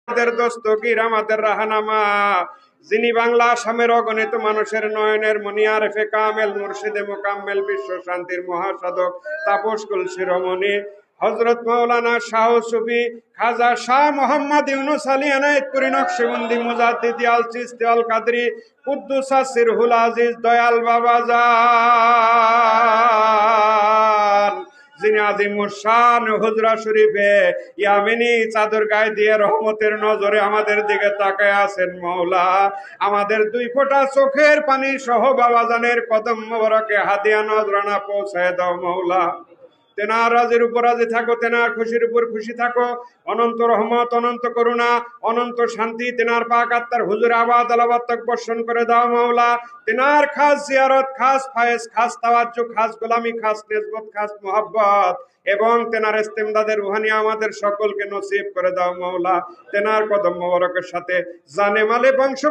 আমাদের দস্তগীর, আমাদের রাহানামা, যিনি বাংলা আসামের অগণিত মানুষের নয়নের মনি, আরেফে কামেল, মুর্শিদে মোকাম্মেল, বিশ্ব শান্তির মহাসাধক, তাপসকুল শিরোমণি হযরত মাওলানা শাহ সুফি খাজা শাহ মোহাম্মদ ইউনুস আলী এনায়েতপুরী নকশবন্দি মুজাদ্দিদি আল চিশতি আল কাদরি কুদ্দুসাস সিরহুল আজিজ দয়াল বাবাজান, যিনি আজিমুস শান হুজরা শরীফে ইয়ামিনী চাদর গায়ে দিয়ে রহমতের নজরে আমাদের দিকে তাকায় আছেন। মওলা, আমাদের দুই ফোঁটা চোখের পানি সহ বাবাজানের কদম মোবারকে হাদিয়া নজরানা পৌঁছায় দাও। মওলা, তেনার রাজের উপর রাজি থাকো, তেনার খুশির উপর খুশি থাকো। অনন্ত রহমত, অনন্ত করুণা, অনন্ত শান্তি তেনার পাক আত্মার হুজুর আবাদ আলাবাদ তক বর্ষণ করে দাও। মাওলা, তেনার খাস জিয়ারত, খাস ফায়েজ, খাস তাওয়াজ্জু, খাস গোলামি, খাস নেসবত, খাস মোহাব্বত এবং তেনার ইস্তেমদাদের রুহানি আমাদের সকলকে নসিব করে দাও। মাওলা, তেনার কদম মোবারকের সাথে জানে মালে বংশ